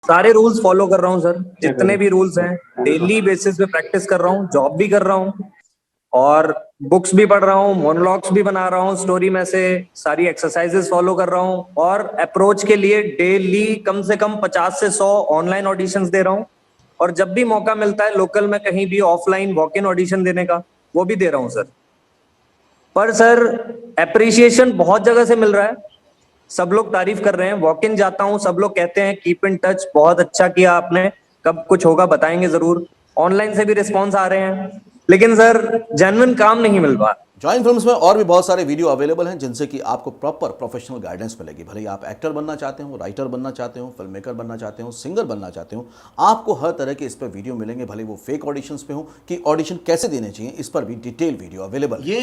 सारे rules follow कर रहा हूँ सर, जितने भी रूल्स हैं डेली बेसिस पे प्रैक्टिस कर रहा हूँ, जॉब भी कर रहा हूँ और बुक्स भी पढ़ रहा हूँ, मोनोलॉग्स भी बना रहा हूँ स्टोरी में से, सारी एक्सरसाइजेस फॉलो कर रहा हूँ और अप्रोच के लिए डेली कम से कम 50 से 100 ऑनलाइन ऑडिशंस दे रहा हूँ और जब भी मौका मिलता है लोकल में कहीं भी ऑफलाइन वॉक इन ऑडिशन देने का वो भी दे रहा हूँ सर। पर सर अप्रिसिएशन बहुत जगह से मिल रहा है, सब लोग तारीफ कर रहे हैं, वॉक इन जाता हूँ सब लोग कहते हैं कीप इन टच, बहुत अच्छा किया आपने, कब कुछ होगा बताएंगे जरूर। ऑनलाइन से भी रिस्पॉन्स आ रहे हैं लेकिन सर जेन्युइन काम नहीं मिल रहा। जॉइन फिल्म्स में और भी बहुत सारे वीडियो अवेलेबल हैं जिनसे कि आपको प्रॉपर प्रोफेशनल गाइडेंस मिलेगी। भले ही आप एक्टर बनना चाहते हो, राइटर बनना चाहते हो, फिल्म मेकर बनना चाहते हो, सिंगर बनना चाहते हो, आपको हर तरह के इस पर वीडियो मिलेंगे। भले वो फेक ऑडिशंस पे हो कि ऑडिशन कैसे देने चाहिए, इस पर भी डिटेल वीडियो अवेलेबल। ये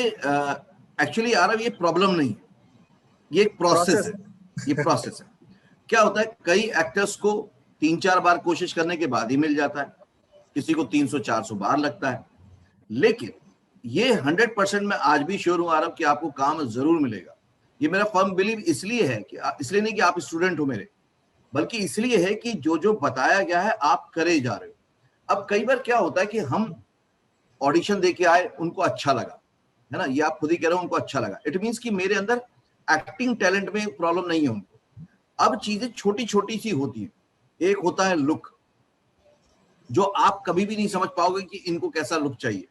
एक्चुअली यार ये प्रॉब्लम नहीं, ये एक प्रोसेस है। ये प्रोसेस है। क्या होता है, कई एक्टर्स को 3-4 बार कोशिश करने के बाद ही मिल जाता है, किसी को 300-400 बार लगता है, लेकिन ये 100% मैं आज भी श्योर हूं आरव कि आपको काम जरूर मिलेगा। ये मेरा फर्म बिलीव इसलिए है कि इसलिए नहीं कि आप स्टूडेंट हो मेरे, बल्कि इसलिए है कि जो जो बताया गया है आप करे जा रहे हो। अब कई बार क्या होता है कि हम ऑडिशन दे के आए, उनको अच्छा लगा, है ना, ये आप खुद ही कह रहे हो उनको अच्छा लगा, इट मीन्स कि मेरे अंदर एक्टिंग टैलेंट में प्रॉब्लम नहीं है उनको। अब चीजें छोटी छोटी सी होती है। एक होता है लुक, जो आप कभी भी नहीं समझ पाओगे कि इनको कैसा लुक चाहिए,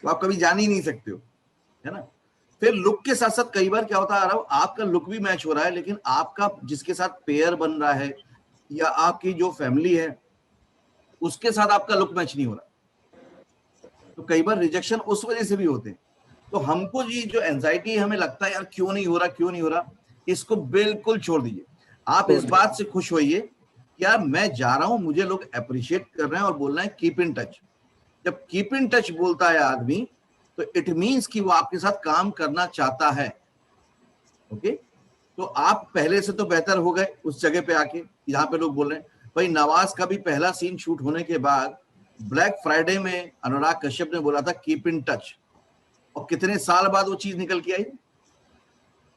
तो आप कभी जान ही नहीं सकते हो, है ना। फिर लुक के साथ साथ कई बार क्या होता है, आपका लुक भी मैच हो रहा है लेकिन आपका जिसके साथ पेयर बन रहा है या आपकी जो फैमिली है उसके साथ आपका लुक मैच नहीं हो रहा, तो कई बार रिजेक्शन उस वजह से भी होते हैं। तो हमको ये जो एंजाइटी हमें लगता है यार क्यों नहीं हो रहा, क्यों नहीं हो रहा, इसको बिल्कुल छोड़ दीजिए। आप इस बात से खुश होइए कि यार मैं जा रहा हूं, मुझे लोग अप्रिशिएट कर रहे हैं और बोल रहे हैं कीप इन टच। जब कीप इन टच बोलता है आदमी तो इट मीन्स कि वो आपके साथ काम करना चाहता है। ओके, तो आप पहले से तो बेहतर हो गए उस जगह पे आके जहां पे लोग बोल रहे हैं। भाई नवाज का भी पहला सीन शूट होने के बाद ब्लैक फ्राइडे में अनुराग कश्यप ने बोला था कीप इन टच, और कितने साल बाद वो चीज निकल के आई,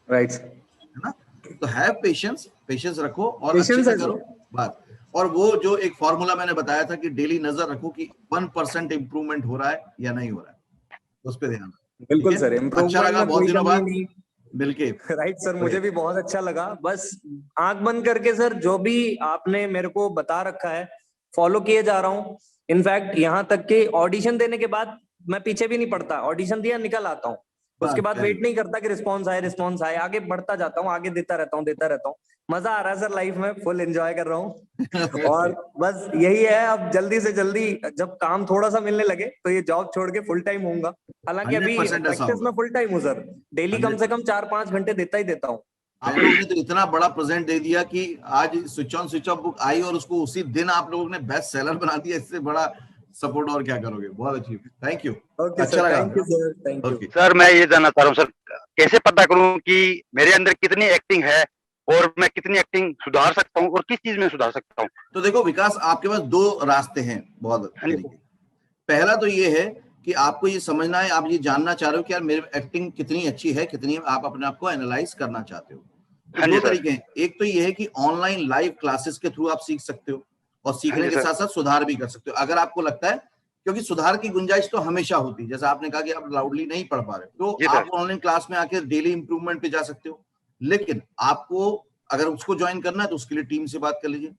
राइट, है ना। तो हैव पेशेंस, पेशेंस रखो और अच्छे से करो बात। और वो जो एक फॉर्मूला मैंने बताया था कि डेली नजर रखो कि 1% इंप्रूवमेंट हो रहा है या नहीं हो रहा है, उस पर ध्यान। बिल्कुल सर, अच्छा लगा बहुत दिनों बाद नहीं। मिलके। राइट सर, मुझे भी बहुत अच्छा लगा। बस आंख बंद करके सर जो भी आपने मेरे को बता रखा है फॉलो किए जा रहा हूँ। इनफैक्ट यहाँ तक कि ऑडिशन देने के बाद मैं पीछे भी नहीं पड़ता, ऑडिशन दिया निकल आता हूँ, उसके बाद वेट नहीं करता कि रिस्पॉन्स आए, आगे बढ़ता जाता हूँ, आगे देता रहता हूँ। मजा आ रहा है सर, लाइफ में फुल एंजॉय कर रहा हूँ। और बस यही है, अब जल्दी से जल्दी जब काम थोड़ा सा मिलने लगे तो ये जॉब छोड़ के फुल टाइम होऊंगा। हालांकि अभी 100% ऐसा प्रैक्टिस में होगा। फुल टाइम हूँ सर, डेली कम से कम 4-5 घंटे देता ही देता हूँ। आप लोगों ने तो इतना बड़ा प्रेजेंट दे दिया कि आज switch on switch off book आई और उसको उसी दिन आप लोगों ने बेस्ट सेलर बना दिया। इससे बड़ा सपोर्ट और क्या करोगे। बहुत अच्छी, थैंक यू। अच्छा लगा। Thank you sir, thank you sir. मैं ये जानना चाह रहा हूँ सर, कैसे पता करूं कि मेरे अंदर कितनी एक्टिंग है और मैं कितनी एक्टिंग सुधार सकता हूँ और किस चीज में सुधार सकता हूँ। तो देखो विकास, आपके पास 2 रास्ते हैं बहुत तरीके। पहला तो ये है कि आपको ये समझना है, आप ये जानना चाह रहे हो कि यार मेरी एक्टिंग कितनी अच्छी है, कितनी, आप अपने आप को एनालाइज करना चाहते हो। तो 2 तरीके हैं। एक तो ये है कि ऑनलाइन लाइव क्लासेस के थ्रू आप सीख सकते हो और सीखने के साथ साथ सुधार भी कर सकते हो अगर आपको लगता है, क्योंकि सुधार की गुंजाइश तो हमेशा होती है। जैसा आपने कहा कि आप लाउडली नहीं पढ़ पा रहे, तो आप ऑनलाइन क्लास में आके डेली इंप्रूवमेंट पे जा सकते हो। लेकिन आपको अगर उसको ज्वाइन करना है तो उसके लिए टीम से बात कर लीजिए।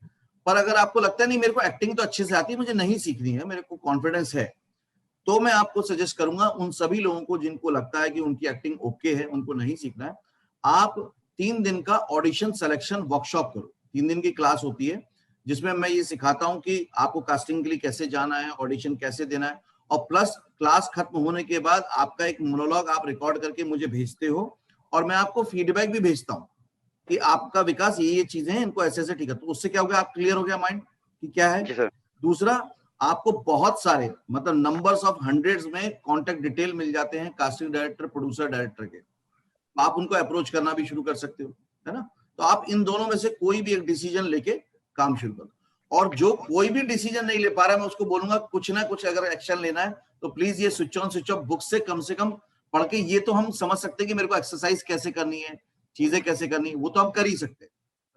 पर अगर आपको लगता है नहीं मेरे को एक्टिंग तो अच्छे से आती है, मुझे नहीं सीखनी है, मेरे को कॉन्फिडेंस है, तो मैं आपको सजेस्ट करूंगा उन सभी लोगों को जिनको लगता है कि उनकी एक्टिंग ओके है, उनको नहीं सीखना है, आप 3 दिन का ऑडिशन सिलेक्शन वर्कशॉप करो। 3 दिन की क्लास होती है जिसमें मैं ये सिखाता हूं कि आपको कास्टिंग के लिए कैसे जाना है, ऑडिशन कैसे देना है, और प्लस क्लास खत्म होने के बाद आपका एक मोनोलॉग आप रिकॉर्ड करके मुझे भेजते हो और मैं आपको फीडबैक भी भेजता हूँ कि आपका विकास ये चीजें हैं, इनको ऐसे ऐसे ठीक है। तो उससे क्या हो गया, आप क्लियर हो गया माइंड कि क्या है। दूसरा, आपको बहुत सारे मतलब नंबर्स ऑफ हंड्रेड्स में कांटेक्ट डिटेल मिल जाते हैं कास्टिंग डायरेक्टर, प्रोड्यूसर, डायरेक्टर के, आप उनको अप्रोच करना भी शुरू कर सकते हो, है ना। तो आप इन दोनों में से कोई भी एक डिसीजन लेके काम शुरू करो। और जो कोई भी डिसीजन नहीं ले पा रहा है, मैं उसको बोलूंगा कुछ ना कुछ अगर एक्शन लेना है तो प्लीज ये switch on switch off book से कम पढ़ के, ये तो हम समझ सकते हैं कि मेरे को एक्सरसाइज कैसे करनी है, चीजें कैसे करनी है, वो तो हम कर ही सकते हैं,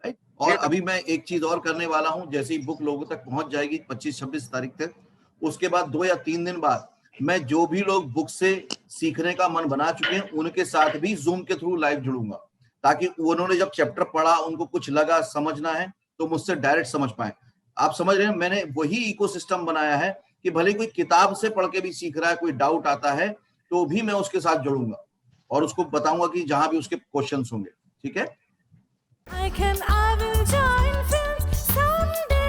राइट। और अभी मैं एक चीज और करने वाला हूं, जैसे ही बुक लोगों तक पहुंच जाएगी 25-26 तारीख तक, उसके बाद 2 या 3 दिन बाद मैं जो भी लोग बुक से सीखने का मन बना चुके हैं उनके साथ भी जूम के थ्रू लाइव जुड़ूंगा, ताकि उन्होंने जब चैप्टर पढ़ा, उनको कुछ लगा, समझना है तो मुझसे डायरेक्ट समझ पाए। आप समझ रहे हैं, मैंने वही इकोसिस्टम बनाया है कि भले कोई किताब से पढ़ के भी सीख रहा है, कोई डाउट आता है तो भी मैं उसके साथ जुड़ूंगा और उसको बताऊंगा कि जहां भी उसके क्वेश्चंस होंगे। ठीक है। I will join films someday.